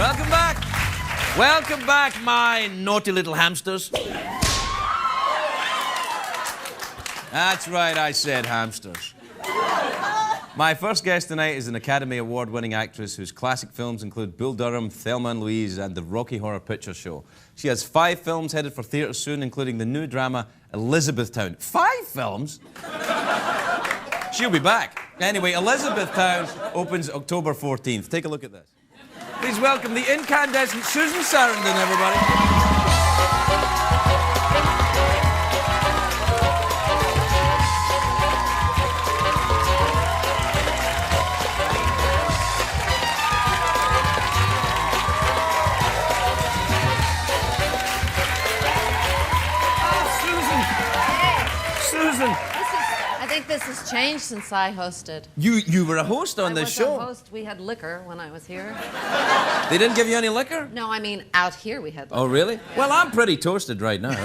Welcome back. Welcome back, my naughty little hamsters. That's right, I said hamsters. My first guest tonight is an Academy Award-winning actress whose classic films include Bull Durham, Thelma and Louise, and the Rocky Horror Picture Show. She has 5 films headed for theatres soon, including the new drama Elizabethtown. 5 films? She'll be back. Anyway, Elizabethtown opens October 14th. Take a look at this. Please welcome the incandescent Susan Sarandon, everybody. I think this has changed since I hosted. You were a host on this show. I was a host. We had liquor when I was here. They didn't give you any liquor? No, I mean out here we had liquor. Oh, really? Well, I'm pretty toasted right now.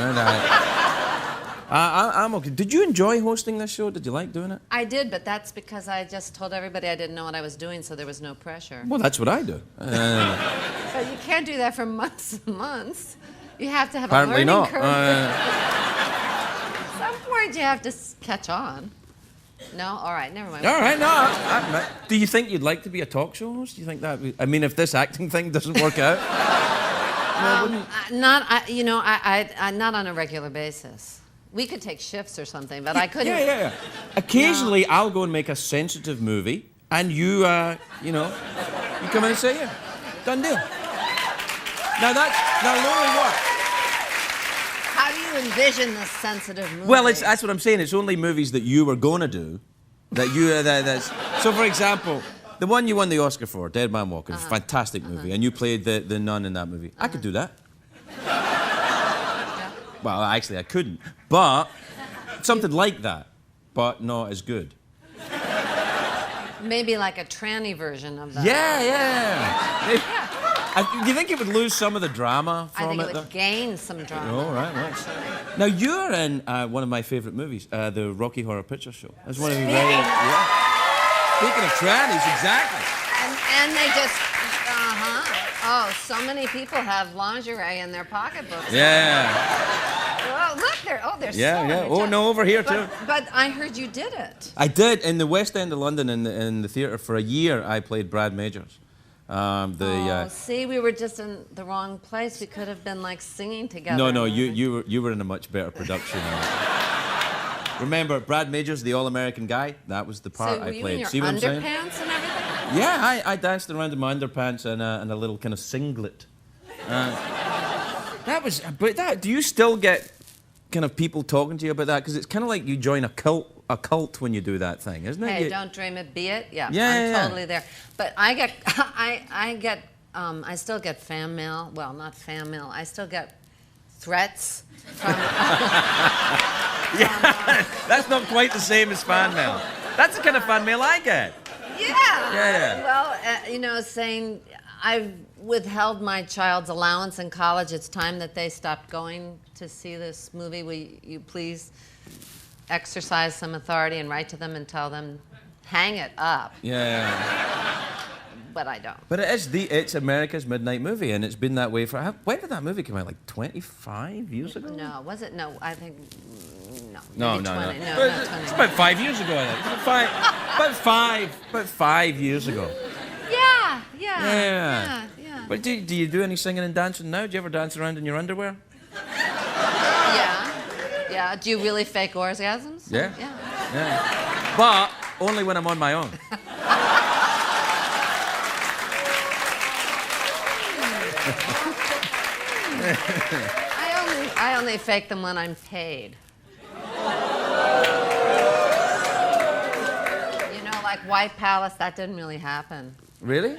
I'm okay. Did you enjoy hosting this show? Did you like doing it? I did, but that's because I just told everybody I didn't know what I was doing, so there was no pressure. Well, that's what I do. But you can't do that for months and months. You have to have Apparently a learning curve. Not. At some point you have to catch on. No? All right, never mind. All right, no. Do you think you'd like to be a talk show host? Do you think that? I mean, if this acting thing doesn't work out, not on a regular basis. We could take shifts or something, but I couldn't. Yeah. Occasionally, no. I'll go and make a sensitive movie, and you come in and say, yeah, done deal. Now Lori, what? How do you envision this sensitive movie? Well, that's what I'm saying. It's only movies that you were going to do, that's... So, for example, the one you won the Oscar for, Dead Man Walking, fantastic movie, and you played the nun in that movie. I could do that. Yeah. Well, actually, I couldn't. But something like that, but not as good. Maybe like a tranny version of that. Yeah. Do you think it would lose some of the drama from it? I think it would gain some drama. Oh, right. Now, you're in one of my favourite movies, the Rocky Horror Picture Show. That's one of the very... Yeah. Speaking of trannies, exactly. And they just... Oh, so many people have lingerie in their pocketbooks. Yeah. Well, look, they're Yeah. Oh, no, over here, too. But I heard you did it. I did. In the West End of London, in the theatre, for a year, I played Brad Majors. See, we were just in the wrong place. We could have been like singing together. No, you were in a much better production. Remember, Brad Majors, the all-American guy? That was the part I played. So were you in See what I'm saying? underpants and everything? Yeah, I danced around in my underpants and a little kind of singlet. Do you still get kind of people talking to you about that? Because it's kind of like you join a cult when you do that thing, isn't it? Hey, don't dream it, be it. Yeah, I'm totally there. But I still get fan mail. Well, not fan mail. I still get threats from... That's not quite the same as fan mail. That's the kind of fan mail I get. Yeah. Well, saying I've withheld my child's allowance in college. It's time that they stopped going to see this movie. Will you please exercise some authority and write to them and tell them, hang it up. Yeah. But I don't. But it's America's midnight movie, and it's been that way for... When did that movie come out? Like 25 years ago? No, was it? No, I think... No. Maybe 20. No, But not 20. it's about 5 years ago, I think. About 5 years ago. Yeah. But do you do any singing and dancing now? Do you ever dance around in your underwear? Yeah. Do you really fake orgasms? Yeah. Yeah. But only when I'm on my own. I only fake them when I'm paid. Like White Palace, that didn't really happen. Really? No.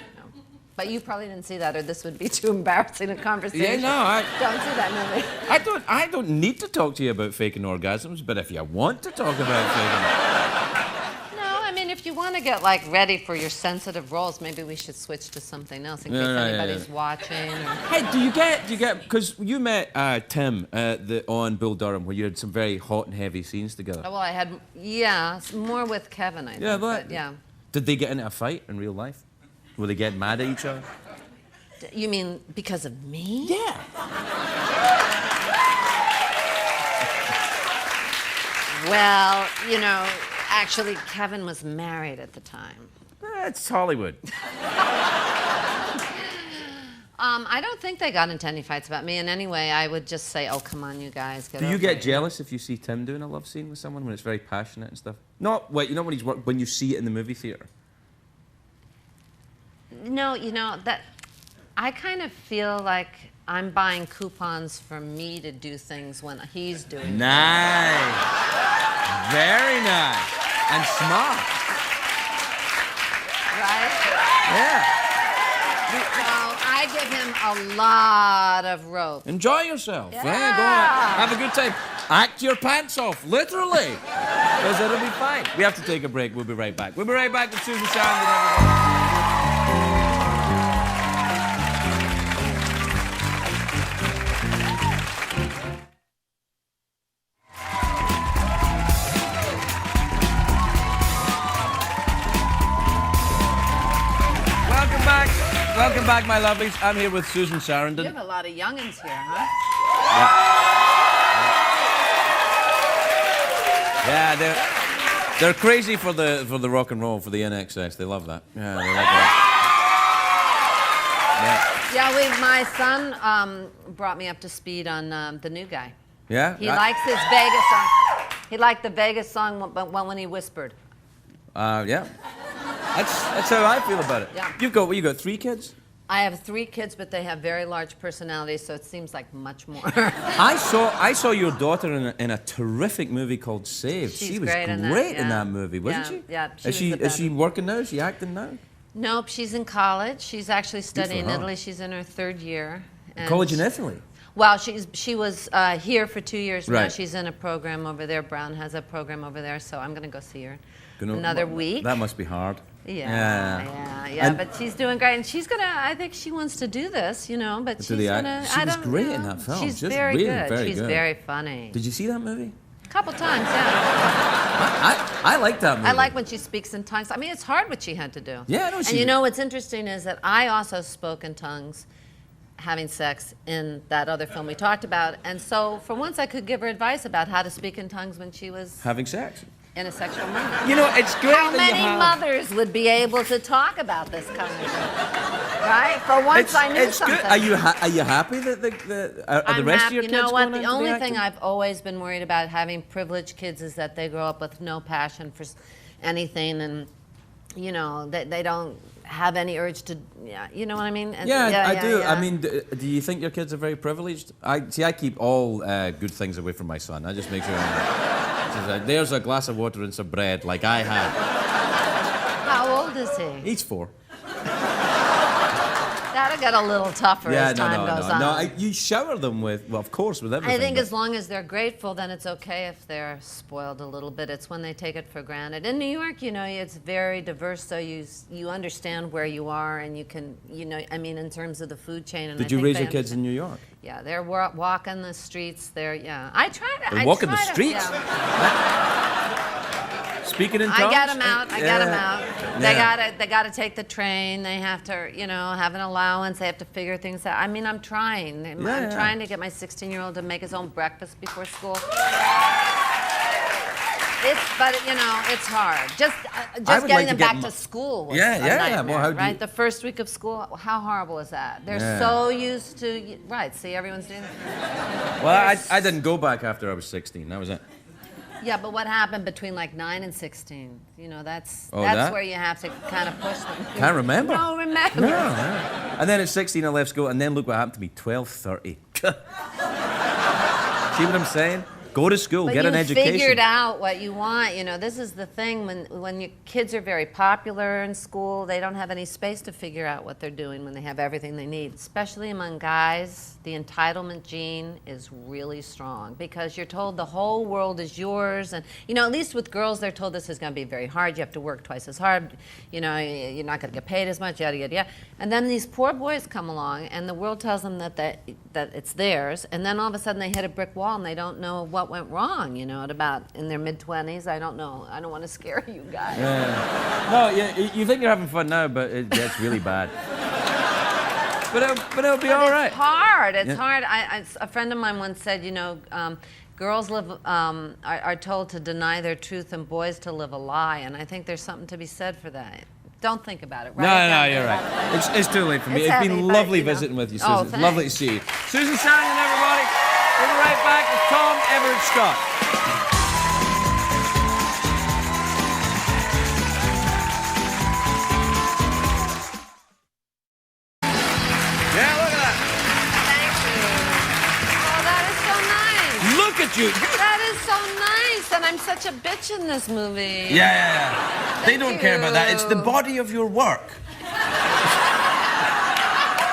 But you probably didn't see that, or this would be too embarrassing a conversation. Yeah, no, don't see that movie. I don't need to talk to you about faking orgasms, but if you want to talk about faking... No, I mean, if you want to get ready for your sensitive roles, maybe we should switch to something else in case anybody's watching. Or... Hey, do you get? Because you met Tim on Bull Durham, where you had some very hot and heavy scenes together. Well, I had more with Kevin, I think. Yeah, but yeah. Did they get into a fight in real life? Were they getting mad at each other? You mean because of me? Yeah. Well, you know, actually, Kevin was married at the time. It's Hollywood. I don't think they got into any fights about me. And anyway, I would just say, oh, come on, you guys. Do you get jealous if you see Tim doing a love scene with someone when it's very passionate and stuff? Not, wait, you know when when you see it in the movie theater? No, you know, that I kind of feel like I'm buying coupons for me to do things when he's doing them. Nice. Very nice. And smart. Right? Yeah. So I give him a lot of rope. Enjoy yourself. Yeah. Go on. Have a good time. Act your pants off, literally. Because it'll be fine. We have to take a break. We'll be right back. We'll be right back with Susan Sarandon, everybody. Welcome back, my lovelies. I'm here with Susan Sarandon. You have a lot of youngins here, huh? Yeah, they're crazy for the rock and roll, for the NXS. They love that. Yeah, they like that. Yeah, my son brought me up to speed on the new guy. Yeah? He likes his Vegas song. He liked the Vegas song when he whispered. Yeah. That's how I feel about it. Yeah. You got 3 kids? I have 3 kids, but they have very large personalities, so it seems like much more. I saw your daughter in a terrific movie called Saved. She's she was great in that movie, wasn't she? Yeah, Is she working now? Is she acting now? Nope, she's in college. She's actually studying in Italy. She's in her 3rd year. College in Italy? Well, she was here for 2 years now. Right. She's in a program over there. Brown has a program over there, so I'm going to go see her another week. That must be hard. Yeah. But she's doing great, and she's gonna. I think she wants to do this, you know. But she's gonna. She was great in that film. She's just very really, good. Very she's good. very funny. Did you see that movie? A couple times, yeah. I like that movie. I like when she speaks in tongues. I mean, it's hard what she had to do. Yeah, no, and you know what's interesting is that I also spoke in tongues, having sex in that other film we talked about, and so for once I could give her advice about how to speak in tongues when she was having sex. In a sexual mood. You know, it's great. How many mothers would be able to talk about this kind of thing? Right? For once I knew something. Good. Are you happy that the rest of your kids You know what? going The only acting? thing I've always been worried about having privileged kids is that they grow up with no passion for anything, and you know they don't have any urge to. You know what I mean? Yeah, I do. Yeah. I mean, do you think your kids are very privileged? I keep all good things away from my son. I just make sure. There's a glass of water and some bread, like I have. How old is he? He's 4. That'll get a little tougher as time goes on. No, you shower them with, well, of course, with everything. I think as long as they're grateful, then it's okay if they're spoiled a little bit. It's when they take it for granted. In New York, you know, it's very diverse, so you understand where you are, and you can, you know, I mean, in terms of the food chain. And Did you raise your kids in New York? Yeah, they're walking the streets. They're, I try to. They're walking the streets? Speaking in tongues? I get them out. I get them out. They gotta take the train. They have to, you know, have an allowance. They have to figure things out. I mean, I'm trying. I'm trying to get my 16-year-old to make his own breakfast before school. But you know, it's hard. Just getting them back to school was a nightmare, well, right? The first week of school, how horrible is that? They're so used to, right? See, everyone's doing. Well, I didn't go back after I was 16. That was it. Yeah, but what happened between like 9 and 16? You know, that's where you have to kind of push them. Can't remember. No, remember. No. And then at 16 I left school, and then look what happened to me. 12:30. See what I'm saying? Go to school, get an education. You figured out what you want. You know, this is the thing when your kids are very popular in school, they don't have any space to figure out what they're doing when they have everything they need. Especially among guys, the entitlement gene is really strong because you're told the whole world is yours. And, you know, at least with girls, they're told this is going to be very hard. You have to work twice as hard. You know, you're not going to get paid as much, yada, yada, yada. And then these poor boys come along, and the world tells them that it's theirs. And then all of a sudden they hit a brick wall, and they don't know what went wrong, you know, at about in their mid-20s. I don't know. I don't want to scare you guys. Yeah. No, you think you're having fun now, but it gets really bad. but it'll be all right. It's hard. It's hard. A friend of mine once said, you know, girls are told to deny their truth and boys to live a lie, and I think there's something to be said for that. Don't think about it. No, you're right. It's too late for me. It's been lovely visiting with you, Susan. Oh, it's lovely to see you. Susan Sarandon, everybody. We'll be right back with Tom Everett Scott. Yeah, look at that. Thank you. Oh, that is so nice. Look at you. That is so nice, and I'm such a bitch in this movie. Yeah. They don't care about that. It's the body of your work.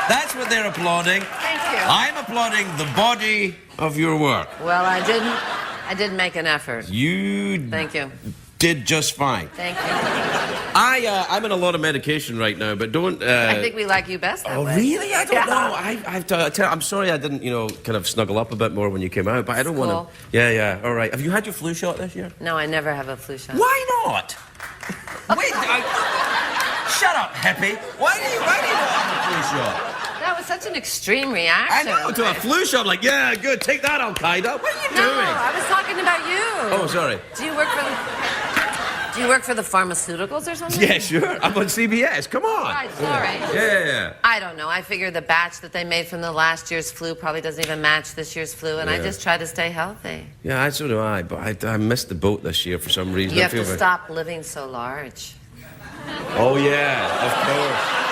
That's what they're applauding. Thank you. I'm applauding the body of your work. Well, I didn't make an effort. Thank you. Did just fine. Thank you. I'm in a lot of medication right now, but don't... I think we like you best that way. Oh, really? I don't know. I'm sorry I didn't, kind of snuggle up a bit more when you came out, but I don't want to... Yeah, all right. Have you had your flu shot this year? No, I never have a flu shot. Why not? Wait, shut up, hippie. Why do you not have a flu shot? That was such an extreme reaction. I know, to a flu shot, like, yeah, good, take that, Al-Qaeda. What are you doing? No, I was talking about you. Oh, sorry. Do you work for the pharmaceuticals or something? Yeah, sure. I'm on CBS. Come on. Right, sorry. Yeah. I don't know. I figure the batch that they made from the last year's flu probably doesn't even match this year's flu, and I just try to stay healthy. Yeah, so do I, but I missed the boat this year for some reason. You have to stop living so large. Oh, yeah, of course.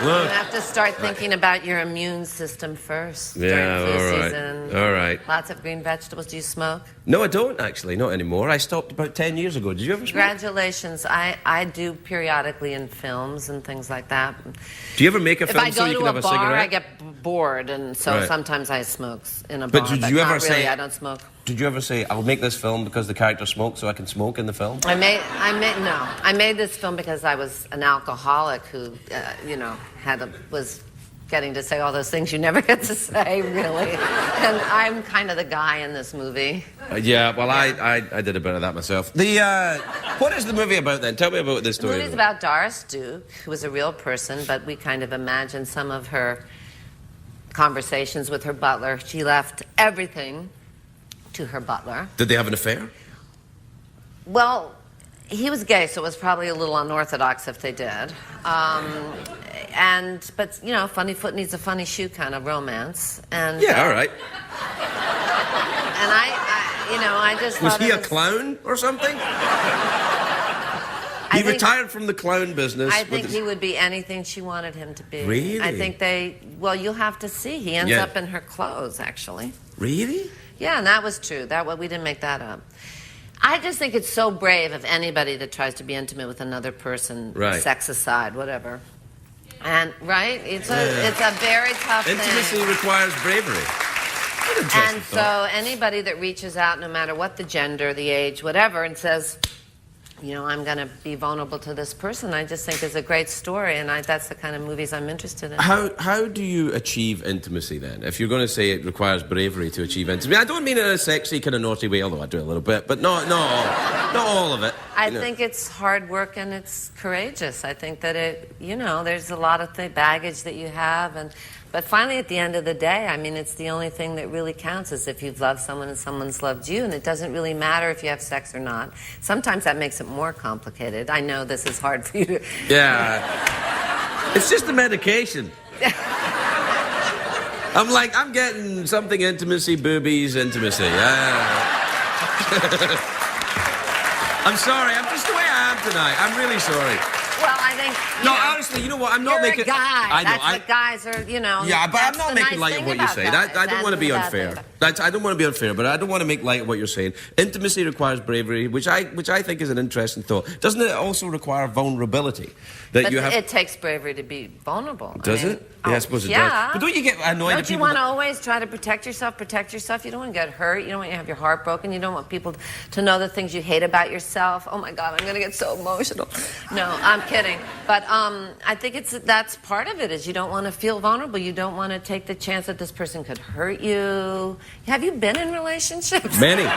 Look. You have to start thinking about your immune system first during flu season. All right. Lots of green vegetables. Do you smoke? No, I don't, actually. Not anymore. I stopped about 10 years ago. Did you ever smoke? Congratulations. I do periodically in films and things like that. Do you ever make a film so you can have a cigarette? If I go to a bar, I get bored, and so sometimes I smoke in a bar. But did you ever say... I don't smoke. Did you ever say, I'll make this film because the character smokes so I can smoke in the film? I made this film because I was an alcoholic who, was getting to say all those things you never get to say, really. And I'm kind of the guy in this movie. I did a bit of that myself. What is the movie about then? Tell me about this story. The movie's about Doris Duke, who was a real person, but we kind of imagined some of her conversations with her butler. She left everything to her butler. Did they have an affair? Well, he was gay, so it was probably a little unorthodox if they did. But funny foot needs a funny shoe kind of romance. And yeah, all right. And I just was thought he a clown or something? He retired from the clown business. I think he would be anything she wanted him to be. Really? I think you'll have to see. He ends up in her clothes, actually. Really? Yeah, and that was true. We didn't make that up. I just think it's so brave of anybody that tries to be intimate with another person, sex aside, whatever. And it's a very tough thing. Intimacy requires bravery. And so anybody that reaches out, no matter what the gender, the age, whatever, and says, I'm going to be vulnerable to this person, I just think is a great story, and that's the kind of movies I'm interested in. How do you achieve intimacy, then? If you're going to say it requires bravery to achieve intimacy. I don't mean in a sexy, kind of naughty way, although I do a little bit, but not all of it. I think it's hard work and it's courageous. I think that there's a lot of baggage that you have, but finally, at the end of the day, it's the only thing that really counts is if you've loved someone and someone's loved you, and it doesn't really matter if you have sex or not. Sometimes that makes it more complicated. I know this is hard for you to... Yeah. It's just the medication. I'm getting something intimacy, boobies, intimacy. I'm sorry. I'm just the way I am tonight. I'm really sorry. Well, I think... honestly, you know what? I'm not making... You're a guy. I know. That's what guys are, Yeah, but I'm not making light of what you say. I don't want to be unfair. I don't want to be unfair, but I don't want to make light of what you're saying. Intimacy requires bravery, which I think is an interesting thought. Doesn't it also require vulnerability? It takes bravery to be vulnerable. Does it? Yeah, I suppose it does. But don't you get annoyed at people... Don't you want to always try to protect yourself? You don't want to get hurt. You don't want to have your heart broken. You don't want people to know the things you hate about yourself. Oh, my God, I'm going to get so emotional. No, I'm kidding. But I think that's part of it, is you don't want to feel vulnerable. You don't want to take the chance that this person could hurt you. Have you been in relationships? Many.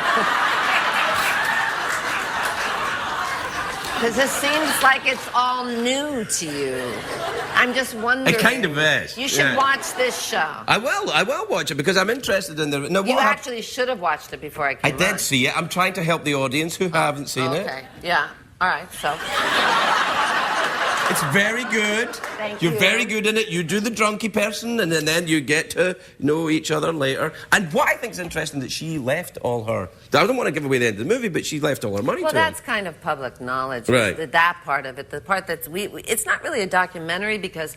Because it seems like it's all new to you. I'm just wondering. It kind of is. You should watch this show. I will watch it because I'm interested in the... No, you actually should have watched it before I came I did see it. I'm trying to help the audience who haven't seen it. Okay, yeah. All right, so... It's very good. Thank you. You're very good in it. You do the drunky person, and then you get to know each other later. And what I think is interesting that she left all her... I don't want to give away the end of the movie, but she left all her money to him. Well, that's kind of public knowledge. Right. That part of it. The part that's... it's not really a documentary because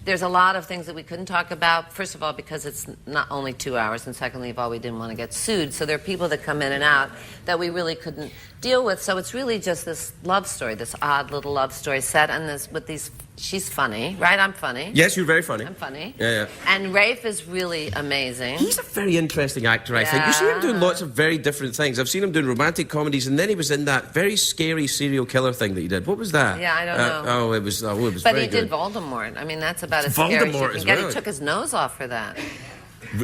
there's a lot of things that we couldn't talk about. First of all, because it's not only 2 hours, and secondly of all, we didn't want to get sued. So there are people that come in and out that we really couldn't deal with. So it's really just this love story, this odd little love story set, and this with these... She's funny, right? I'm funny. Yes, you're very funny. I'm funny. Yeah. And Rafe is really amazing. He's a very interesting actor, I think. You see him doing lots of very different things. I've seen him doing romantic comedies, and then he was in that very scary serial killer thing that he did. What was that? Yeah, I don't know. It was but very good. But he did Voldemort. I mean, that's about as scary as you can get. He took his nose off for that.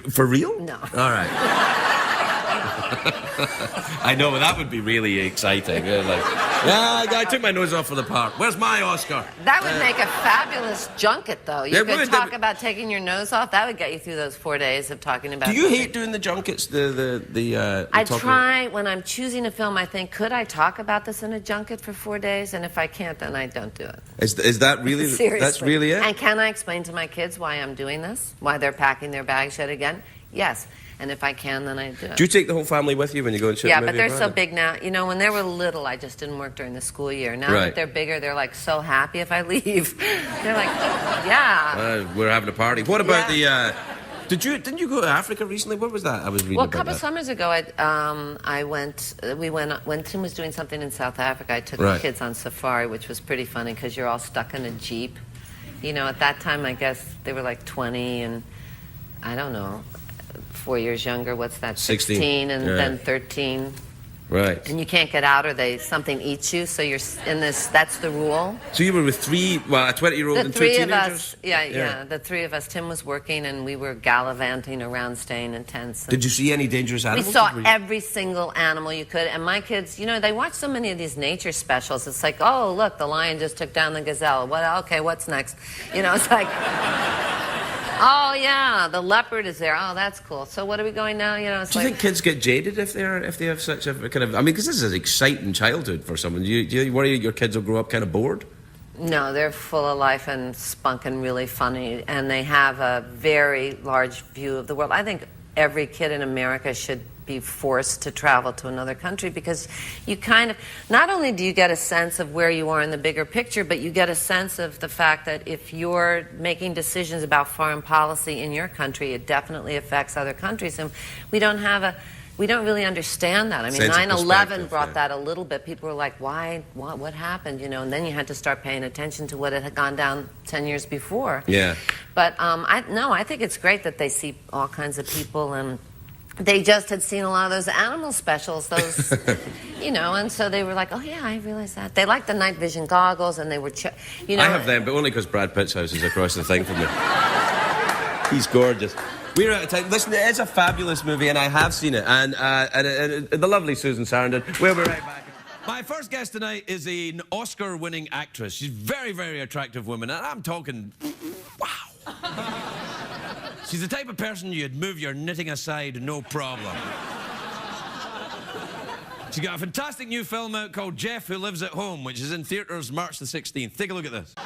For real? No. All right. I know, but that would be really exciting. I took my nose off for the part. Where's my Oscar? That would make a fabulous junket, though. You could talk about taking your nose off. That would get you through those 4 days of talking about. Do you hate doing the junkets? I try when I'm choosing a film. I think, could I talk about this in a junket for 4 days? And if I can't, then I don't do it. Is that really? Seriously. That's really it. And can I explain to my kids why I'm doing this? Why they're packing their bags yet again? Yes. And if I can, then I do it. Do you take the whole family with you when you go and shoot Yeah, the movie? but they're so big now. You know, when they were little, I just didn't work during the school year. Now that they're bigger, they're like so happy if I leave. They're like, yeah. We're having a party. What about the... Didn't you go to Africa recently? What was that? I was reading about that. Well, a couple of summers ago, when Tim was doing something in South Africa, I took the kids on safari, which was pretty funny because you're all stuck in a Jeep. You know, at that time, I guess they were like 20 and, I don't know, 4 years younger. What's that? 16 and then 13. Right. And you can't get out or something eats you, so you're in this, that's the rule. So you were with a 20-year-old and two teenagers? The three of us. Tim was working and we were gallivanting around staying in tents. Did you see any dangerous animals? We saw every single animal you could. And my kids, you know, they watch so many of these nature specials. It's like, oh, look, the lion just took down the gazelle. Okay, what's next? You know, it's like... Oh yeah, the leopard is there. Oh, that's cool. So what are we going now? You know, do you think kids get jaded if they have such a kind of? I mean, because this is an exciting childhood for someone. Do you worry your kids will grow up kind of bored? No, they're full of life and spunk and really funny, and they have a very large view of the world. I think every kid in America should be forced to travel to another country because you kind of, not only do you get a sense of where you are in the bigger picture, but you get a sense of the fact that if you're making decisions about foreign policy in your country, it definitely affects other countries. And we don't really understand that. I mean, 9/11 brought that a little bit. People were like, why, what happened, you know? And then you had to start paying attention to what had gone down 10 years before. Yeah. But I think it's great that they see all kinds of people, and they just had seen a lot of those animal specials, those, you know, and so they were like, oh yeah, I realized that. They liked the night vision goggles, and they were, you know. I have them, but only because Brad Pitt's house is across the thing from me. He's gorgeous. We're out of time. Listen, it is a fabulous movie, and I have seen it. And the lovely Susan Sarandon. We'll be right back. My first guest tonight is an Oscar-winning actress. She's a very, very attractive woman, and I'm talking, wow. She's the type of person you'd move your knitting aside, no problem. She's got a fantastic new film out called Jeff Who Lives at Home, which is in theatres March the 16th. Take a look at this.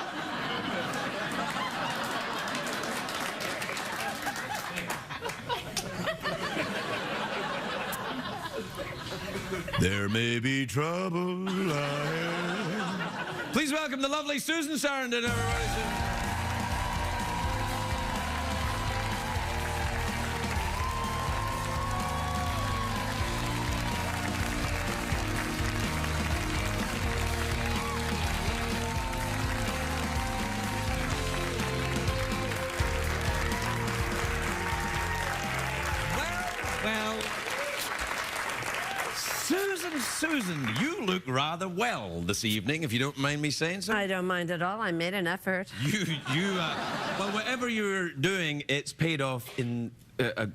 There may be trouble ahead. Please welcome the lovely Susan Sarandon, everybody. Well, Susan, you look rather well this evening, if you don't mind me saying so. I don't mind at all. I made an effort. Well, whatever you're doing, it's paid off in... No,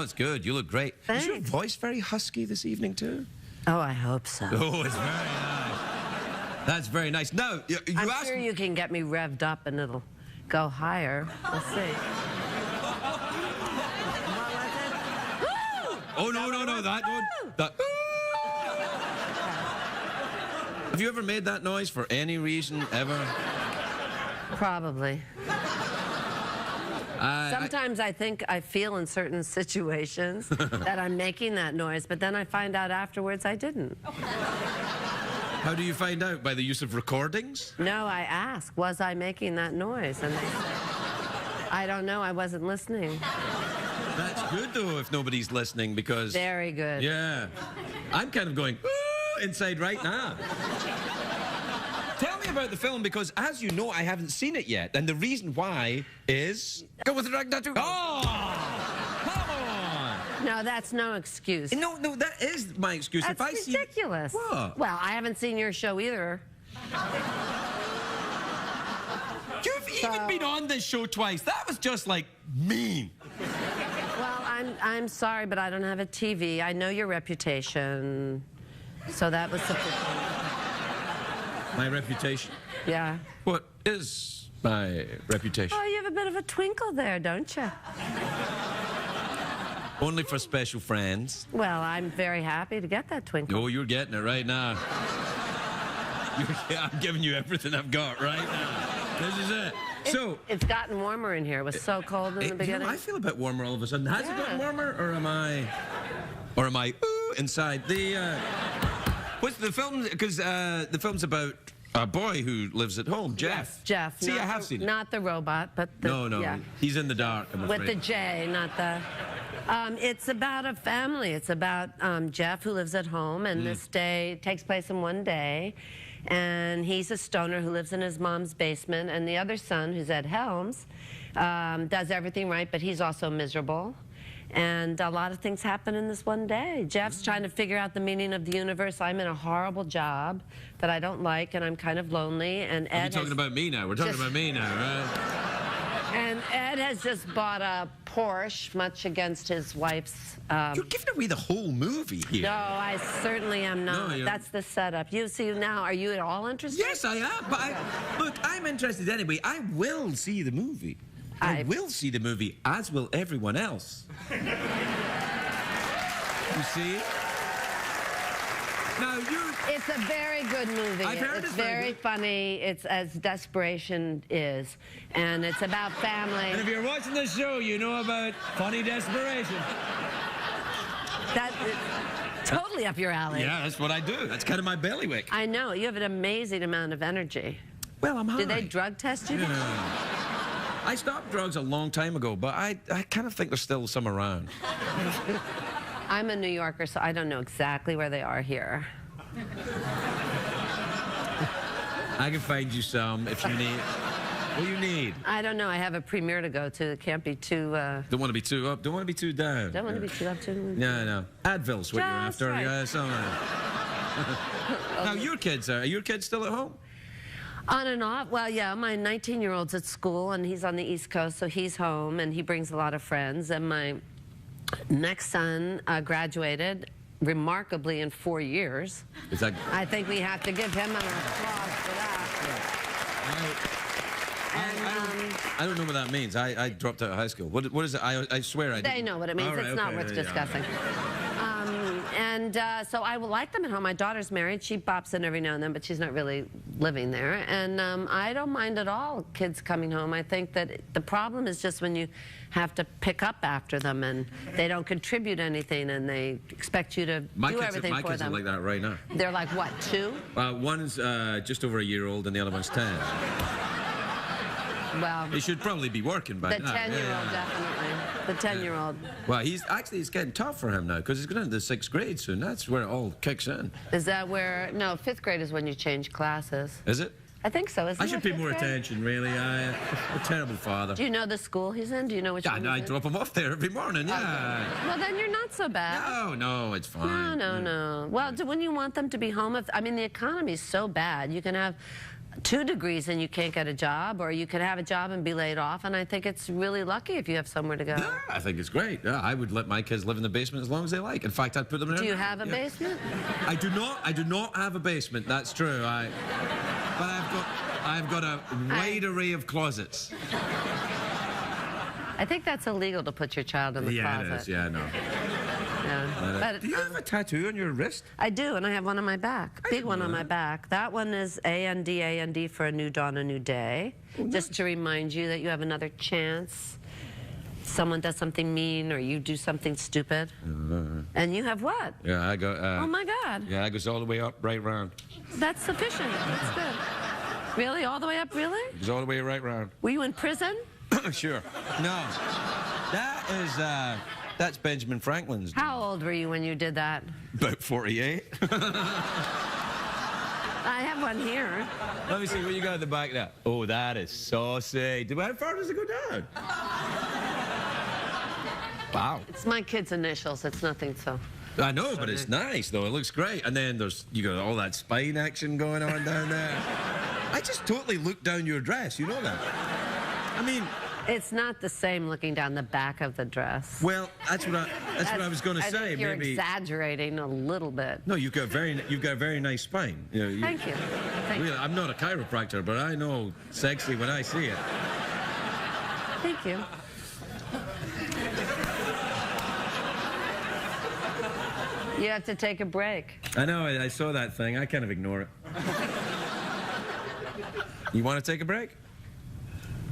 it's good. You look great. Thanks. Is your voice very husky this evening, too? Oh, I hope so. Oh, it's very nice. That's very nice. Now, I'm sure you can get me revved up and it'll go higher. We'll see. Oh, no, that one. That. Have you ever made that noise for any reason, ever? Probably. Sometimes I think I feel in certain situations that I'm making that noise, but then I find out afterwards I didn't. How do you find out? By the use of recordings? No, I ask, was I making that noise? And they say, I don't know, I wasn't listening. That's good, though, if nobody's listening, because... Very good. Yeah. I'm kind of going, ooh, inside right now. Tell me about the film, because, as you know, I haven't seen it yet. And the reason why is... Go with the drag tattoo. Oh! Come on! No, that's no excuse. No, that is my excuse. That's if I ridiculous. What? Well, I haven't seen your show either. You've even been on this show twice. That was just, like, mean. Well, I'm sorry, but I don't have a TV. I know your reputation, so that was sufficient. My reputation? Yeah. What is my reputation? Oh, you have a bit of a twinkle there, don't you? Only for special friends. Well, I'm very happy to get that twinkle. Oh, you're getting it right now. I'm giving you everything I've got right now. This is it. It's gotten warmer in here. It was so cold in the beginning. You know, I feel a bit warmer all of a sudden. Has it gotten warmer, or am I ooh, inside? What's the film? Because the film's about a boy who lives at home, Jeff. Yes, Jeff. See, I have seen it. Not the robot, but the... No, yeah. He's in the dark, I'm afraid. With the J, not the... it's about a family. It's about Jeff, who lives at home, and this day takes place in one day. And he's a stoner who lives in his mom's basement, and the other son, who's Ed Helms, does everything right, but he's also miserable. And a lot of things happen in this one day. Jeff's trying to figure out the meaning of the universe. I'm in a horrible job that I don't like, and I'm kind of lonely. And Ed... Are we talking about me now? We're talking about me now, right? And Ed has just bought a Porsche, much against his wife's... You're giving away the whole movie here. No, I certainly am not. No, that's the setup. You see now, are you at all interested? Yes, I am. But look, I'm interested anyway. I will see the movie. I will see the movie, as will everyone else. You see? Now, It's a very good movie. I've heard it's very funny. It's as desperation is. And it's about family. And if you're watching this show, you know about funny desperation. That's totally up your alley. Yeah, that's what I do. That's kind of my bailiwick. I know. You have an amazing amount of energy. Well, I'm high. Did they drug test you? Yeah. I stopped drugs a long time ago, but I kind of think there's still some around. I'm a New Yorker, so I don't know exactly where they are here. I can find you some if you need. What do you need? I don't know. I have a premiere to go to. It can't be too... Don't want to be too up. Don't want to be too down. Don't want to be too up, too... No. Advil's what you're after. Right. Yeah, Now, your kids, are your kids still at home? On and off. Well, yeah, my 19-year-old's at school, and he's on the East Coast, so he's home, and he brings a lot of friends. And my next son graduated remarkably in 4 years. Is that... I think we have to give him an applause for that. I don't know what that means. I dropped out of high school. What is it? I swear I didn't. They know what it means. It's not worth discussing. So I will like them at home. My daughter's married. She bops in every now and then, but she's not really living there. And I don't mind at all kids coming home. I think that the problem is just when you have to pick up after them and they don't contribute anything and they expect you to do everything for them. My kids are like that right now. They're like, what, 2? One's just over a year old and the other one's 10. Well, he should probably be working by now. The 10-year-old, definitely. The 10-year-old. Well, it's getting tough for him now because he's going into the 6th grade soon. That's where it all kicks in. Is that where? No, 5th grade is when you change classes. Is it? I think so. I should pay more attention, really. I'm a terrible father. Do you know the school he's in? Do you know which one? I drop him off there every morning. Yeah. Okay. Well, then you're not so bad. No, it's fine. No. Well, when you want them to be home, I mean, the economy's so bad. You can have 2 degrees and you can't get a job, or you could have a job and be laid off, and I think it's really lucky if you have somewhere to go. Yeah, I think it's great. Yeah, I would let my kids live in the basement as long as they like. In fact, I'd put them in. Do you have a basement? I do not. I do not have a basement. That's true. But I've got a wide array of closets. I think that's illegal to put your child in the closet. Yeah, it is. Yeah, no. Yeah. But, do you have a tattoo on your wrist? I do, and I have one on my back. Big one on my back. That one is A-N-D, for a new dawn, a new day. Just to remind you that you have another chance. Someone does something mean, or you do something stupid. And you have what? Yeah, I go... oh, my God. Yeah, it goes all the way up, right round. That's sufficient. That's good. Really? All the way up, really? It goes all the way right round. Were you in prison? Sure. No. That is... that's Benjamin Franklin's. How old were you when you did that? About 48. I have one here. Let me see what you got at the back there. Oh, that is saucy. How far does it go down? Wow. It's my kid's initials. It's nothing so. I know, but it's nice, though. It looks great. And then you got all that spine action going on down there. I just totally looked down your dress. You know that? I mean... It's not the same looking down the back of the dress. Well, that's what I was going to say. I think you're maybe exaggerating a little bit. No, you've got a very nice spine. Thank you. Thank you. I'm not a chiropractor, but I know sexy when I see it. Thank you. You have to take a break. I know. I saw that thing. I kind of ignore it. You want to take a break?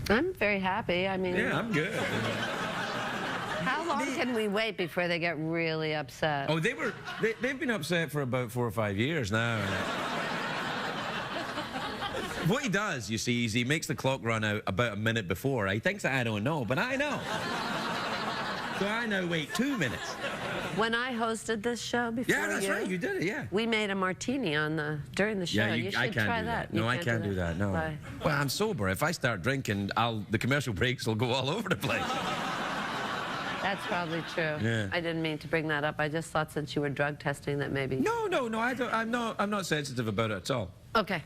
I'm very happy. I mean... Yeah, I'm good. How long can we wait before they get really upset? Oh, they've been upset for about 4 or 5 years now. What he does, you see, is he makes the clock run out about a minute before. He thinks that I don't know, but I know. So I now wait 2 minutes. When I hosted this show before, yeah, that's right, you did it, yeah. We made a martini during the show. Yeah, you should I can't try do that. You No, I can't do that. No. Why? Well, I'm sober. If I start drinking, the commercial breaks will go all over the place. That's probably true. Yeah. I didn't mean to bring that up. I just thought since you were drug testing that maybe. No. I'm not sensitive about it at all. Okay.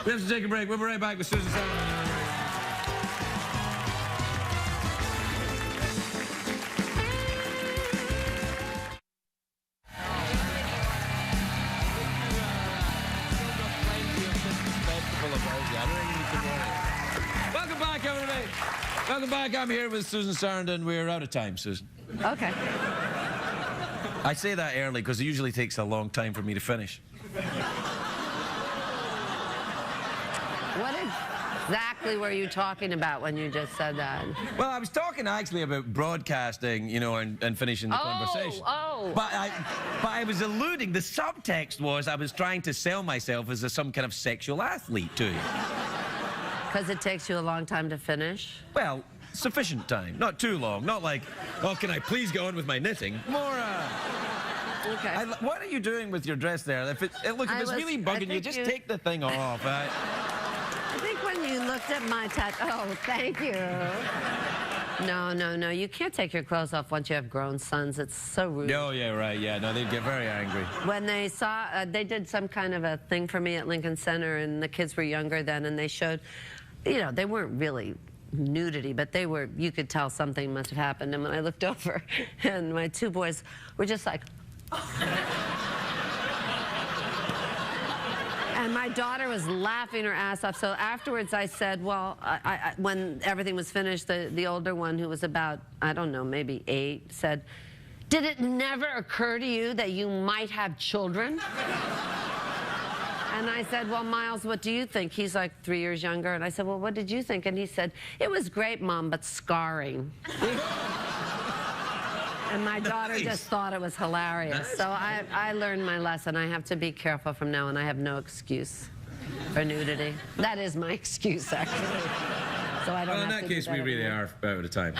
We have to take a break. We'll be right back with Susan Sarandon. Welcome back, everybody. Welcome back. I'm here with Susan Sarandon. We're out of time, Susan. Okay. I say that early because it usually takes a long time for me to finish. What exactly were you talking about when you just said that? Well, I was talking actually about broadcasting, and finishing the conversation. But I was alluding, the subtext was I was trying to sell myself as some kind of sexual athlete to you. Because it takes you a long time to finish? Well, sufficient time. Not too long. Not like, oh, can I please go on with my knitting? More, Okay. what are you doing with your dress there? If it's really bugging you, just take the thing off. I think when you looked at my tattoo... Oh, thank you. No. You can't take your clothes off once you have grown sons. It's so rude. Oh, yeah, right, yeah. No, they'd get very angry. When they saw... they did some kind of a thing for me at Lincoln Center, and the kids were younger then, and they showed... they weren't really nudity, but they were... You could tell something must have happened. And when I looked over, and my 2 boys were just like... And my daughter was laughing her ass off. So afterwards I said, well, when everything was finished, the older one, who was about, I don't know, maybe 8, said, did it never occur to you that you might have children? And I said, well, Miles, what do you think? He's like 3 years younger. And I said, well, what did you think? And he said, it was great, Mom, but scarring. And my daughter just thought it was hilarious. So I learned my lesson. I have to be careful from now on. I have no excuse for nudity. That is my excuse, actually. So I don't in that case, we really are out of time.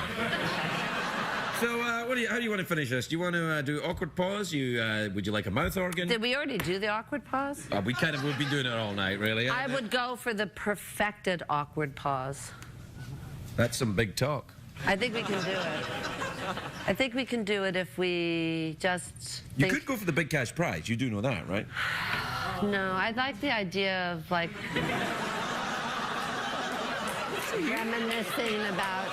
So, how do you want to finish this? Do you want to do awkward pause? Would you like a mouth organ? Did we already do the awkward pause? We've been doing it all night, really. I would go for the perfected awkward pause. That's some big talk. I think we can do it. I think we can do it if we just You could go for the big cash prize. You do know that, right? No, I like the idea of, like, reminiscing about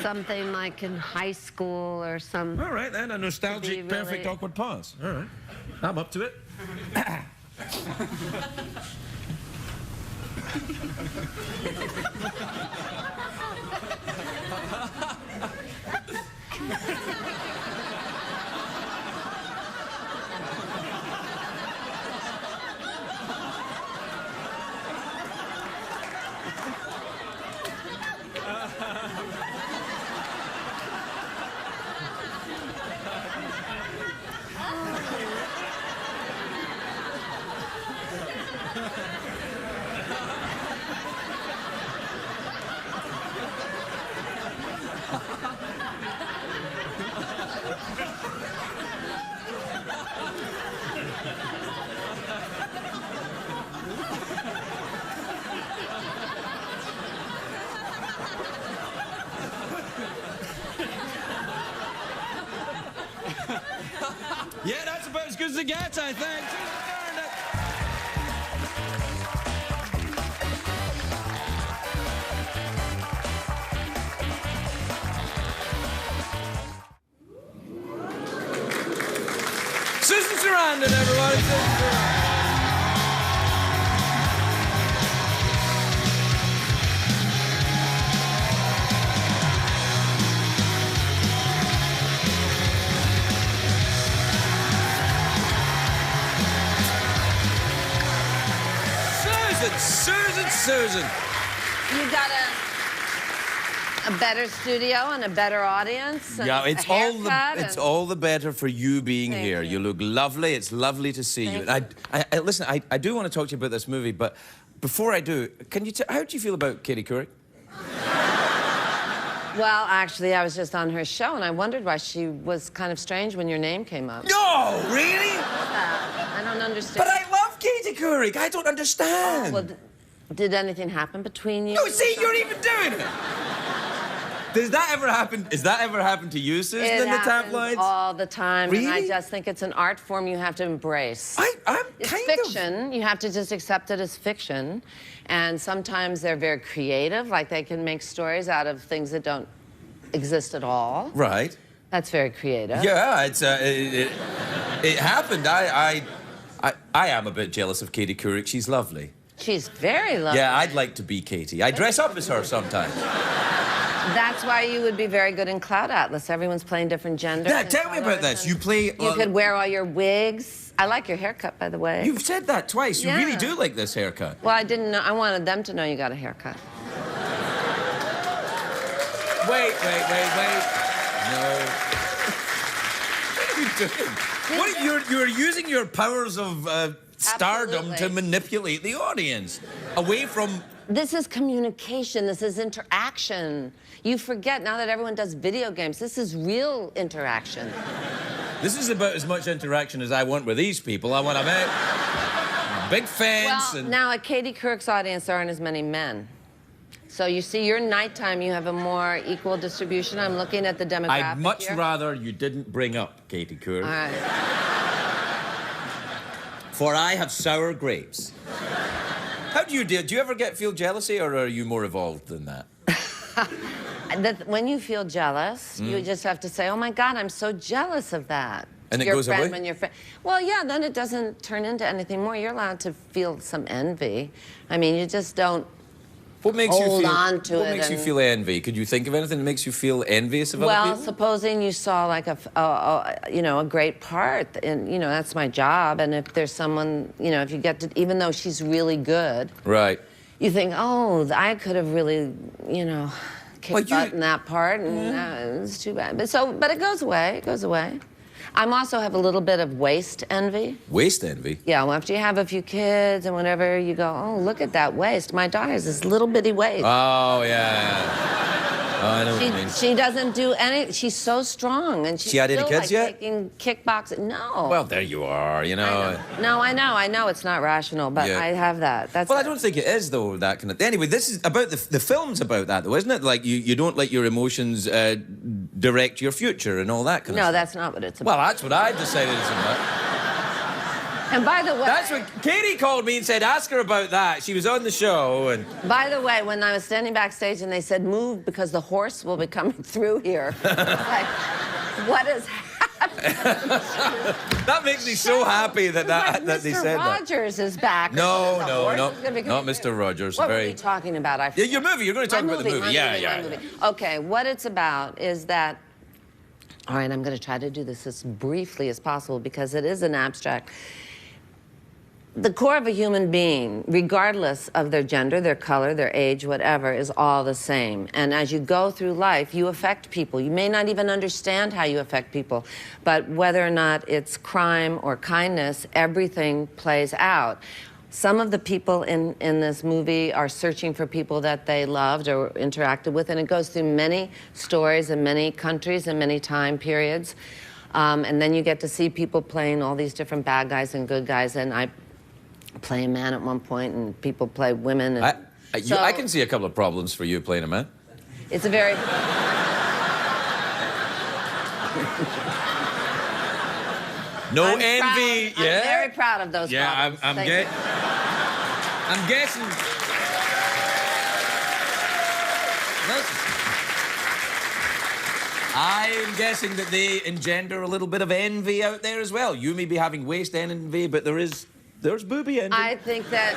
something like in high school or some... All right, then. A nostalgic, perfect, awkward pause. All right. I'm up to it. Yeah, that's about as good as it gets, I think. Susan Sarandon, everybody. Susan. You got a better studio and a better audience. And yeah, it's a all the better for you being Thank here. You look lovely. It's lovely to see you. Thank And listen, I do want to talk to you about this movie, but before I do, how do you feel about Katie Couric? Well, actually, I was just on her show, and I wondered why she was kind of strange when your name came up. No, really? I don't understand. But I love Katie Couric. I don't understand. Well, did anything happen between you? No, see, you're even doing it. Does that ever happen? Has that ever happened to you, Susan, in the tabloids? All the time. Really? And I just think it's an art form you have to embrace. It's fiction. You have to just accept it as fiction. And sometimes they're very creative, like they can make stories out of things that don't exist at all. Right. That's very creative. Yeah, it happened. I am a bit jealous of Katie Couric. She's lovely. She's very lovely. Yeah, I'd like to be Katie. I dress up as her sometimes. That's why you would be very good in Cloud Atlas. Everyone's playing different genders. Yeah, tell me about this. You play... You could wear all your wigs. I like your haircut, by the way. You've said that twice. You really do like this haircut. Well, I didn't know. I wanted them to know you got a haircut. Wait. No. What are you doing? You're using your powers of stardom to manipulate the audience away from... This is communication. This is interaction. You forget now that everyone does video games. This is real interaction. This is about as much interaction as I want with these people. I want a big fence. Well, now at Katie Couric's audience, there aren't as many men. So you see, your nighttime, you have a more equal distribution. I'm looking at the demographic I'd much here. rather you didn't bring up Katie Couric. All right. For I have sour grapes. How do you deal? Do you ever feel jealousy, or are you more evolved than that? When you feel jealous, you just have to say, oh, my God, I'm so jealous of that. And it goes away? When your friend, well, yeah, then it doesn't turn into anything more. You're allowed to feel some envy. I mean, you just don't hold on to it. What makes you feel envy? Could you think of anything that makes you feel envious of other people? Well, supposing you saw like a great part, and that's my job. And if there's someone, if you get to, even though she's really good, right? You think, oh, I could have really, kicked butt in that part, and it's too bad. But it goes away. It goes away. I also have a little bit of waist envy. Waist envy? Yeah, well, after you have a few kids and whenever you go, oh, look at that waist. My daughter has this little bitty waist. Oh, yeah. Oh, I know what you mean. She doesn't do any, she's so strong. And she's she had any still, kids yet? Taking kickboxing. No. Well, there you are, I know it's not rational, but I have that. Well, I don't think it is, though, that kind of... Anyway, this is about the film's about that, though, isn't it? Like, you don't let your emotions direct your future and all that kind of No, stuff. that's not what it's about. Well, that's what I decided it's about. And by the way... That's what Katie called me and said, ask her about that. She was on the show and... By the way, when I was standing backstage and they said, move because the horse will be coming through here. Like, what is happening? That makes me so happy that they said that. Mr. Rogers is back. No, not Mr. Rogers. What were we talking about? Yeah, your movie. You're going to talk about the movie. Yeah. Okay, what it's about is that... All right, I'm going to try to do this as briefly as possible because it is an abstract. The core of a human being, regardless of their gender, their color, their age, whatever, is all the same. And as you go through life, you affect people. You may not even understand how you affect people, but whether or not it's crime or kindness, everything plays out. Some of the people in this movie are searching for people that they loved or interacted with, and it goes through many stories in many countries and many time periods. And then you get to see people playing all these different bad guys and good guys, and I play a man at one point, and people play women. And I can see a couple of problems for you playing a man. It's a very... No I'm envy, proud. yeah? I'm very proud of those problems. I'm guessing... I'm guessing that they engender a little bit of envy out there as well. You may be having waist envy, but there's booby envy. I think that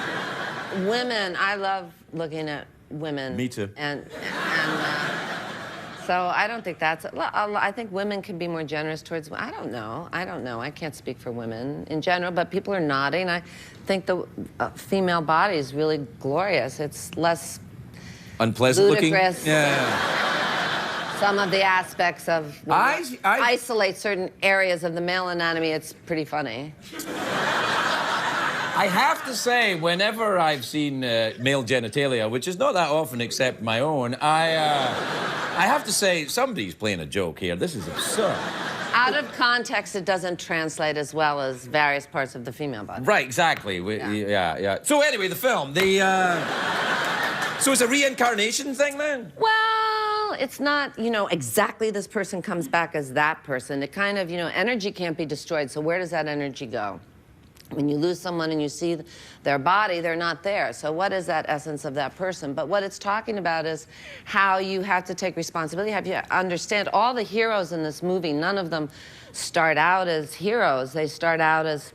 women, I love looking at women. Me too. So I don't think that's... I think women can be more generous towards... I don't know. I can't speak for women in general, but people are nodding. I think the female body is really glorious. It's less... Unpleasant ludicrous. Looking? Yeah. Some of the aspects of... isolate certain areas of the male anatomy, it's pretty funny. I have to say, whenever I've seen male genitalia, which is not that often except my own, I have to say, somebody's playing a joke here. This is absurd. Out of context, it doesn't translate as well as various parts of the female body. Right, exactly. Yeah. So anyway, the film, so it's a reincarnation thing then? Well, it's not, exactly this person comes back as that person. It kind of, energy can't be destroyed, so where does that energy go? When you lose someone and you see their body, they're not there. So what is that essence of that person? But what it's talking about is how you have to take responsibility, have you understand all the heroes in this movie, none of them start out as heroes. They start out as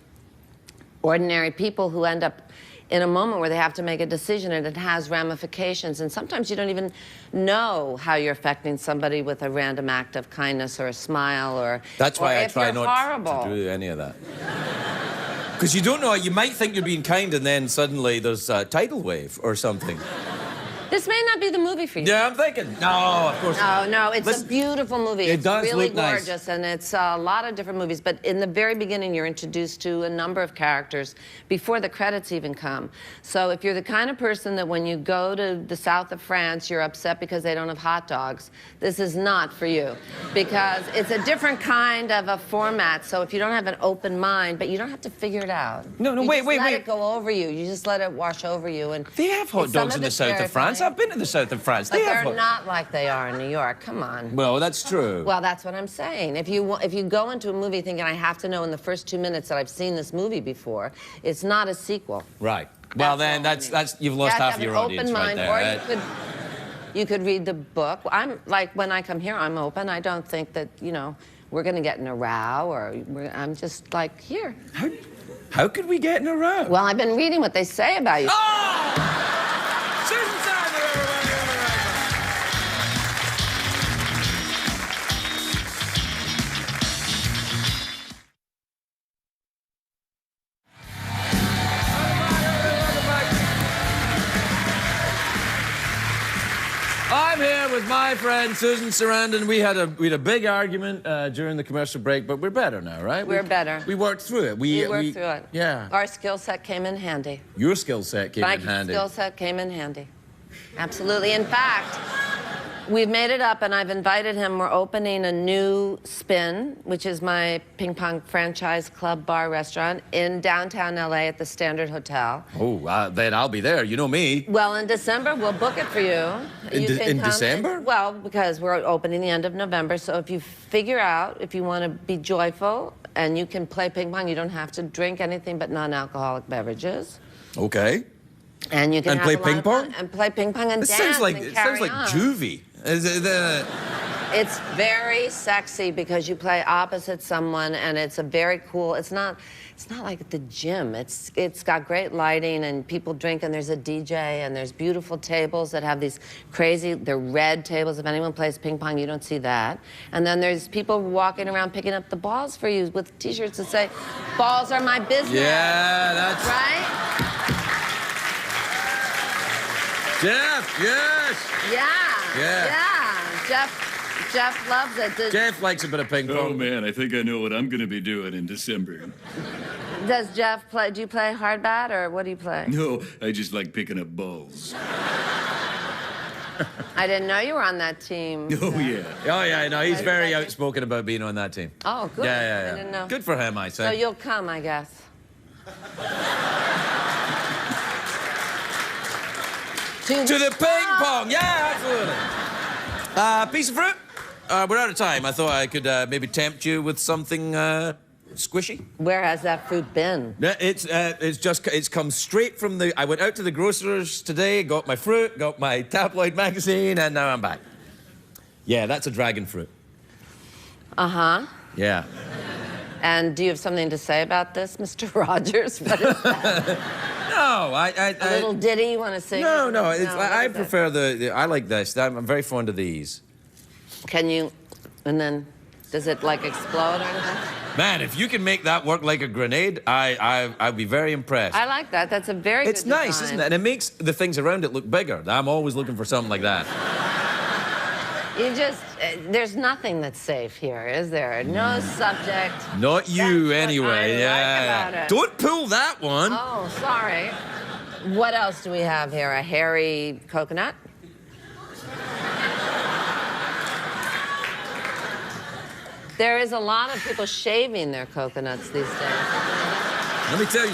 ordinary people who end up in a moment where they have to make a decision and it has ramifications. And sometimes you don't even know how you're affecting somebody with a random act of kindness or a smile or... That's why I try not horrible. to do any of that. Because you don't know, you might think you're being kind and then suddenly there's a tidal wave or something. This may not be the movie for you. Yeah, I'm thinking. No, of course not. No, it's a beautiful movie. It does really look nice. gorgeous, and it's a lot of different movies. But in the very beginning, you're introduced to a number of characters before the credits even come. So if you're the kind of person that when you go to the south of France, you're upset because they don't have hot dogs, this is not for you. Because it's a different kind of a format. So if you don't have an open mind, but you don't have to figure it out. No, wait. Let it go over you. You just let it wash over you. And they have hot dogs in the south of France. I've been to the south of France. But they're not like they are in New York. Come on. Well, that's true. Well, that's what I'm saying. If you go into a movie thinking I have to know in the first 2 minutes that I've seen this movie before, it's not a sequel. Right. Well, then that's you've lost half your audience right there. Or you could read the book. I'm like when I come here, I'm open. I don't think that we're going to get in a row or I'm just like here. How could we get in a row? Well, I've been reading what they say about you. Oh! Susan Sarandon, everybody! I'm here with my friend Susan Sarandon. We had a big argument during the commercial break, but we're better now, right? We're better. We worked through it. We worked through it. Yeah. Our skill set came in handy. Your skill set came in handy. My skill set came in handy. Absolutely. In fact, We've made it up, and I've invited him. We're opening a new Spin, which is my ping pong franchise club bar restaurant in downtown LA at the Standard Hotel. Oh, then I'll be there. You know me. Well, in December, we'll book it for you. In December? Well, because we're opening the end of November, so if you figure out if you want to be joyful and you can play ping pong, you don't have to drink anything but non-alcoholic beverages. Okay. And you can And have play a lot ping of fun pong? and play ping pong and It dance sounds like and it carry sounds like on. juvie. It's very sexy because you play opposite someone, and it's a very cool. It's not like at the gym. It's got great lighting, and people drink, and there's a DJ, and there's beautiful tables that have these crazy. They're red tables. If anyone plays ping pong, you don't see that. And then there's people walking around picking up the balls for you with T-shirts that say, "Balls are my business." Yeah, that's right. Jeff. Yes. Yeah. Jeff loves it. Jeff likes a bit of ping pong. Oh, man, I think I know what I'm going to be doing in December. Does Jeff play? Do you play hard bat, or what do you play? No, I just like picking up balls. I didn't know you were on that team. Oh, yeah. Oh, yeah, no, he's very outspoken about being on that team. Oh, good. Yeah. I didn't know. Good for him, I say. So you'll come, I guess. To the ping pong, yeah, absolutely. Piece of fruit? We're out of time. I thought I could maybe tempt you with something squishy. Where has that fruit been? Yeah, it's come straight from the. I went out to the grocer's today, got my fruit, got my tabloid magazine, and now I'm back. Yeah, that's a dragon fruit. Uh-huh. Yeah. And do you have something to say about this, Mr. Rogers? What is that? No, A little ditty you want to sing? No. I what is prefer I like this. I'm very fond of these. it? Can you? And then, does it like explode or anything? Man, if you can make that work like a grenade, I'd be very impressed. I like that. That's a very It's good nice, design. isn't it? And it makes the things around it look bigger. I'm always looking for something like that. You just, there's nothing that's safe here, is there? No subject. Not you, That's anyway. what I Yeah. like about it. Don't pull that one. Oh, sorry. What else do we have here? A hairy coconut? There is a lot of people shaving their coconuts these days. Let me tell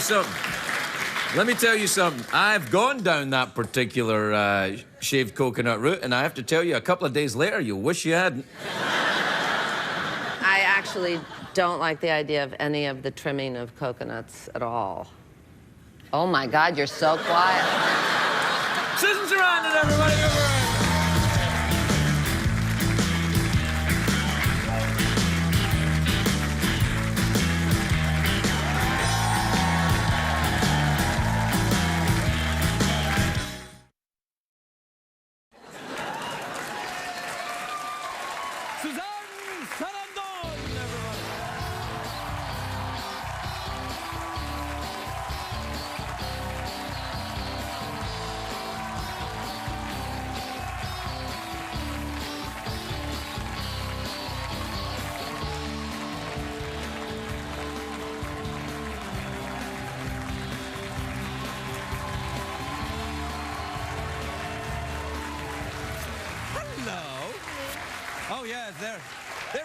you something. I've gone down that particular shaved coconut route, and I have to tell you, a couple of days later, you'll wish you hadn't. I actually don't like the idea of any of the trimming of coconuts at all. Oh my God, you're so quiet. Susan Sarandon, everybody. Give her a round. Sarandon, everybody. Hello. Oh, yeah, they're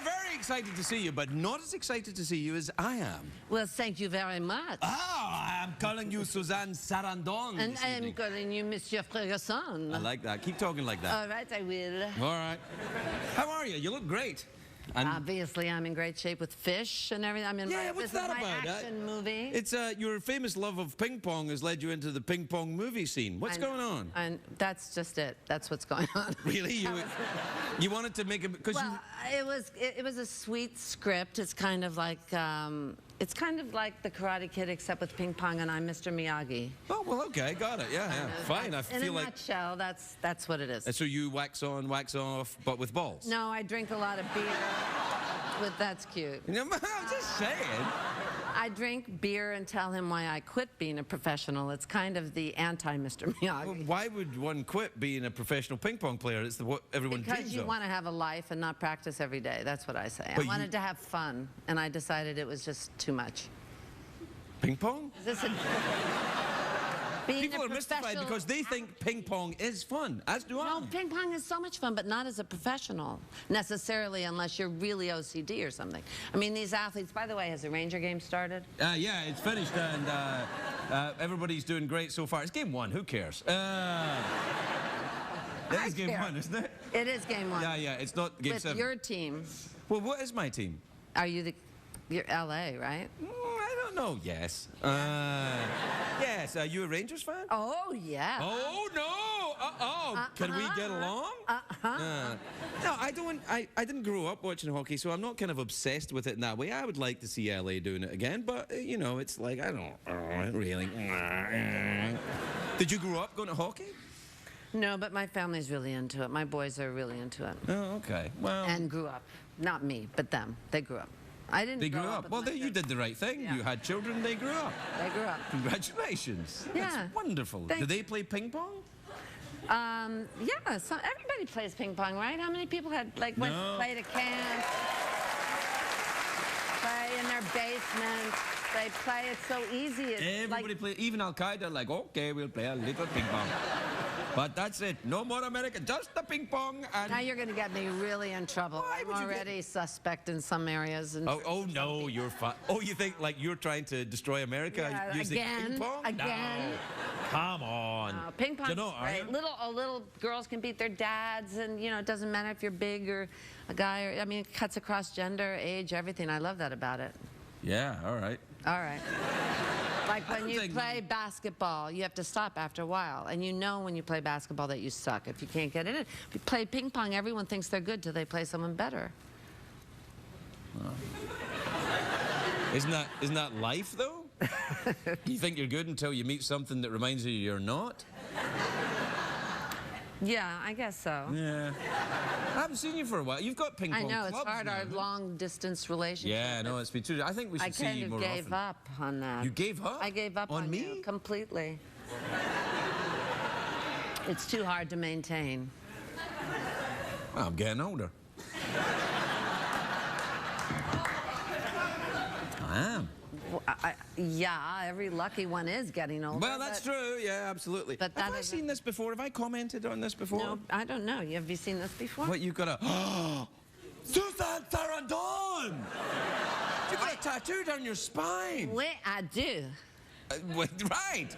very excited to see you, but not as excited to see you as I am. Well, thank you very much. I'm calling you Suzanne Sarandon. And this I am evening. calling you Monsieur Ferguson. I like that. Keep talking like that. All right, I will. All right. How are you? You look great. And Obviously, I'm in great shape with fish and everything. I'm in yeah, what's this that is my about? action movie. It's your famous love of ping pong has led you into the ping pong movie scene. What's going on? And that's just it. That's what's going on. Really? You wanted to make a because Well, it was a sweet script. It's kind of like the Karate Kid except with ping pong, and I'm Mr. Miyagi. oh well, okay, got it. Yeah. Fine. I In feel a like. nutshell, that's what it is. And so you wax on, wax off, but with balls. No, I drink a lot of beer. That's cute. I'm just saying. I drink beer and tell him why I quit being a professional. It's kind of the anti-Mr. Miyagi. Well, why would one quit being a professional ping pong player? It's what everyone Because dreams you of. want to have a life and not practice every day. That's what I say. But I you- wanted to have fun, and I decided it was just too much. Ping pong? Is this a... Being People a are mystified professional because they think ping pong is fun, as do I. No, ping pong is so much fun, but not as a professional, necessarily, unless you're really OCD or something. I mean, these athletes, by the way, has the Ranger game started? Yeah, it's finished, and everybody's doing great so far. It's game one, who cares? That is game one, isn't it? It is game one. Yeah, it's not game With seven. your team. Well, what is my team? Are you you're LA, right? I don't know, yes. Yes, are you a Rangers fan? Oh, yeah. Oh, no! Can we get along? No, I didn't grow up watching hockey, so I'm not kind of obsessed with it in that way. I would like to see LA doing it again, but, you know, it's like, I don't really. Did you grow up going to hockey? No, but my family's really into it. My boys are really into it. Oh, okay. Well. And grew up. Not me, but them. They grew up. I didn't They grew grow up. Well, with my you did the right thing. Yeah. You had children, they grew up. They grew up. Congratulations. Yeah. That's wonderful. Thank Do they play ping pong? Yeah, so everybody plays ping pong, right? How many people had, like, played at camp, play in their basement, they play, it's so easy. It's Everybody like, play, even Al-Qaeda, like, okay, we'll play a little ping pong. But that's it. No more American, just the ping pong. And now you're going to get me really in trouble. Why I'm would you already suspect in some areas. And Oh no, you're fine. Oh, you think like you're trying to destroy America using ping pong? Again. No. Come on. Ping pong's You know, great. Little girls can beat their dads, and you know it doesn't matter if you're big or a guy. Or, I mean, it cuts across gender, age, everything. I love that about it. Yeah, all right. All right. Like when you think- play basketball, you have to stop after a while. And you know when you play basketball that you suck if you can't get in it. If you play ping pong, everyone thinks they're good till they play someone better. Isn't that life though? You think you're good until you meet something that reminds you you're not? Yeah, I guess so. Yeah. I haven't seen you for a while. You've got ping pong I know, it's clubs hard, now, our haven't you? long-distance relationship. Yeah, no, it's been true. I think we should I see you kind more of gave often. up on that. You gave up? I gave up on me? you completely. It's too hard to maintain. Well, I'm getting older. I am. Well, yeah, every lucky one is getting older. Well, that's true. Yeah, absolutely. But that Have I isn't- seen this before? Have I commented on this before? No, I don't know. Have you seen this before? What, you've got a... Susan Sarandon! You've got a tattoo down your spine. Wait, I do. Right.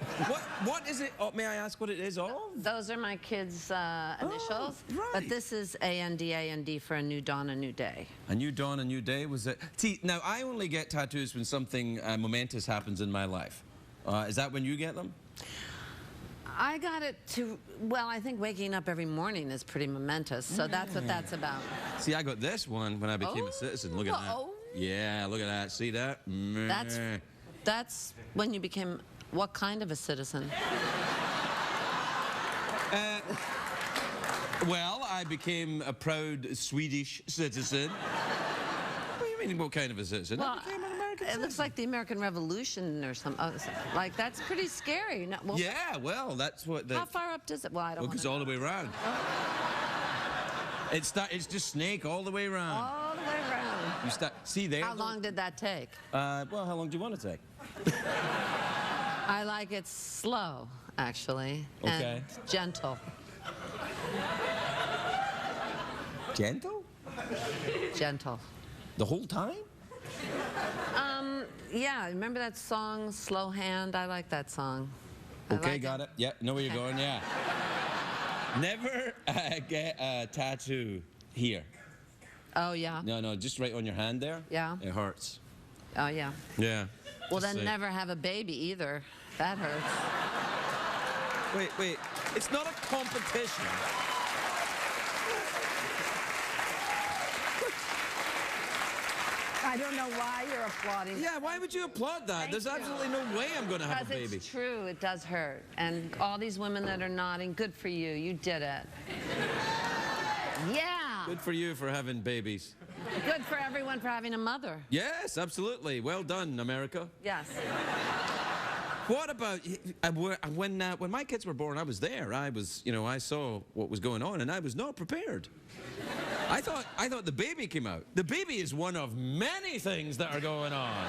What is it? Oh, may I ask what it is of? Those are my kids' initials. right. But this is A-N-D-A-N-D for a new dawn, a new day. A new dawn, a new day, was it? See, now, I only get tattoos when something momentous happens in my life. Is that when you get them? I got it to, well, I think waking up every morning is pretty momentous, so that's what that's about. See, I got this one when I became a citizen. Look at that. Oh. Yeah, look at that. See that? That's when you became, what kind of a citizen? Well, I became a proud Swedish citizen. What do you mean, what kind of a citizen? Well, I became an American it looks like the American Revolution or something. Like, that's pretty scary. No, well, Yeah, well, that's what the... how far up does it? Well, I don't Well, want because to all the way around. It's just snake all the way around. all the way around. You start... See there? How long did that take? Well, how long do you want to take? I like it slow, actually. Okay. And gentle. Gentle? Gentle. The whole time? Yeah, remember that song, Slow Hand? I like that song. Okay, got it. Yeah, know where you're going, yeah. Never get a tattoo here. Oh, yeah. No, just right on your hand there. Yeah. It hurts. Oh, yeah. Yeah. Well, Just then say- never have a baby either. That hurts. Wait. It's not a competition. I don't know why you're applauding. Yeah, why would you applaud that? There's absolutely no way I'm going to have a Because baby. it's true, it does hurt. And all these women that are nodding, good for you, you did it. Yeah. Good for you for having babies. Good for everyone for having a mother. Yes, absolutely. Well done, America. Yes. What about when my kids were born? I was there. I saw what was going on, and I was not prepared. I thought the baby came out. The baby is one of many things that are going on.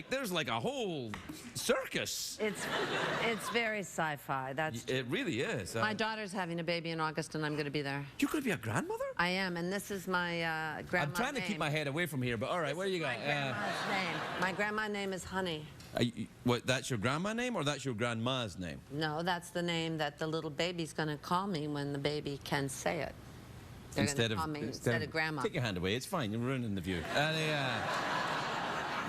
There's like a whole circus. It's very sci-fi. It really is. My daughter's having a baby in August, and I'm going to be there. You're going to be a grandmother? I am, and this is my grandma's I'm trying to keep my head away from here, but all right, what do you got? My grandma's name. My grandma's name is Honey. What? That's your grandma's name, or that's your grandma's name? No, that's the name that the little baby's going to call me when the baby can say it. They're going to call me instead of Grandma. Take your hand away. It's fine. You're ruining the view.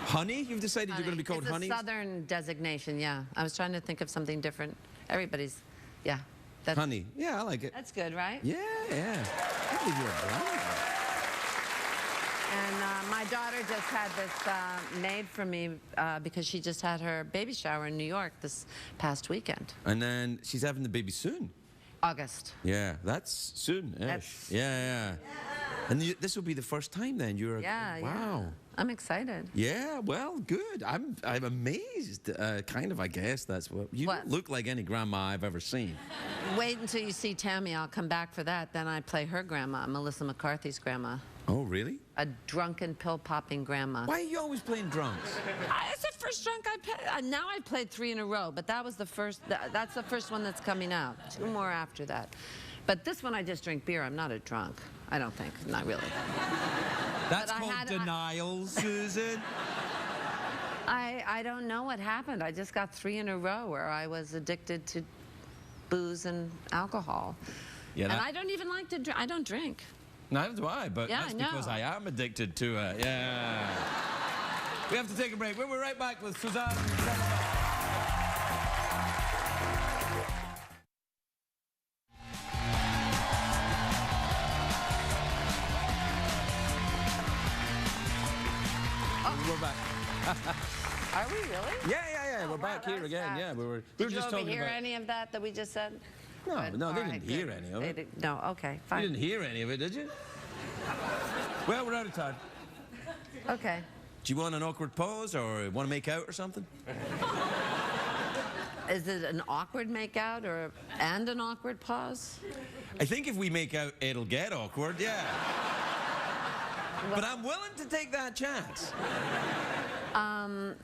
Honey? You've decided Honey. You're going to be called Honey? It's a southern designation, yeah. I was trying to think of something different. Everybody's, yeah. Honey. Yeah, I like it. That's good, right? Yeah. I believe you're a grandma. And my daughter just had this made for me because she just had her baby shower in New York this past weekend. And then she's having the baby soon. August. Yeah, that's soon-ish. Yeah. And this will be the first time then. Wow. Yeah. I'm excited. Yeah, well, good. I'm amazed. Kind of, I guess. That's what. You don't look like any grandma I've ever seen. Wait until you see Tammy. I'll come back for that. Then I play her grandma, Melissa McCarthy's grandma. Oh, really? A drunken, pill-popping grandma. Why are you always playing drunks? It's the first drunk I played. Now I've played 3 in a row, but that was the first. That's the first one that's coming out. 2 more after that. But this one I just drink beer. I'm not a drunk. I don't think. Not really. That's called denial, Susan. I don't know what happened. I just got 3 in a row where I was addicted to booze and alcohol. Yeah, and I don't even like to drink. I don't drink. Neither do I, but that's because I am addicted to it. Yeah. We have to take a break. We'll be right back with Suzanne. We're back. Are we really? Yeah. We're back here again. Yeah, we were just talking about. Did you overhear any of that we just said? No, they didn't hear any of it. No, okay, fine. You didn't hear any of it, did you? Well, we're out of time. Okay. Do you want an awkward pause, or want to make out or something? Is it an awkward make-out and an awkward pause? I think if we make out, it'll get awkward, yeah. Well, but I'm willing to take that chance.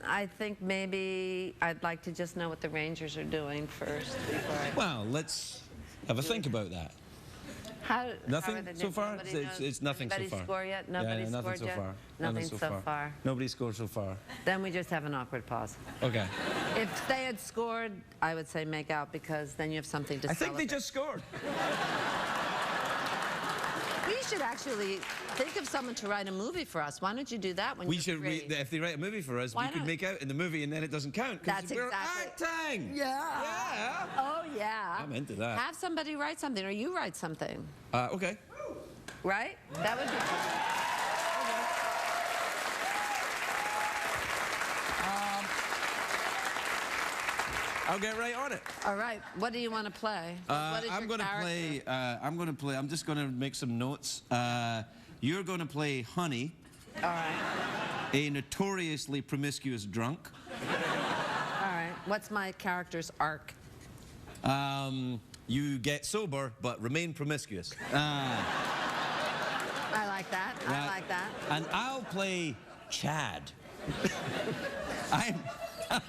I think maybe I'd like to just know what the Rangers are doing first before I... Well, let's have a think about that. Nothing so far? It's nothing so far. Anybody score yet? Nobody scored yet? Nothing so far. Nobody scored so far. Then we just have an awkward pause. Okay. If they had scored, I would say make out, because then you have something to celebrate. I think they just scored. We should actually think of someone to write a movie for us. Why don't you do that when you're free? If they write a movie for us, we could make out in the movie, and then it doesn't count because we're acting. Yeah. Oh, yeah. I'm into that. Have somebody write something, or you write something. Okay. Right? That would be good. I'll get right on it. All right. What do you want to play? I'm going to play. I'm just going to make some notes. You're going to play Honey. All right. A notoriously promiscuous drunk. All right. What's my character's arc? You get sober but remain promiscuous. I like that. I like that. And I'll play Chad.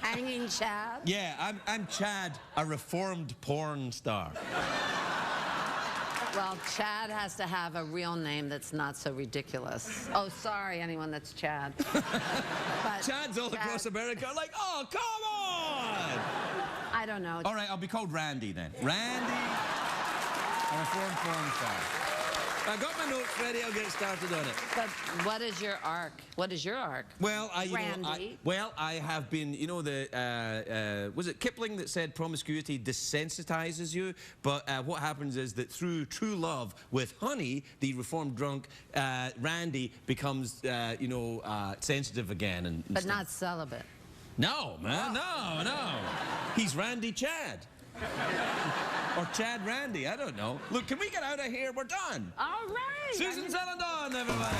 Hanging Chad? Yeah, I'm Chad, a reformed porn star. Well, Chad has to have a real name that's not so ridiculous. Oh, sorry, anyone that's Chad. But Chad's all across America like, oh, come on! I don't know. All right, I'll be called Randy then. Randy, a reformed porn star. I got my notes ready. I'll get started on it. But what is your arc? What is your arc? Well, I have been. You know, was it Kipling that said promiscuity desensitizes you? But what happens is that through true love with Honey, the reformed drunk, Randy becomes, sensitive again but not celibate. No, man, no. He's Randy Chad. Or Chad Randy, I don't know. Look, can we get out of here? We're done. All right. Susan Sarandon, everybody.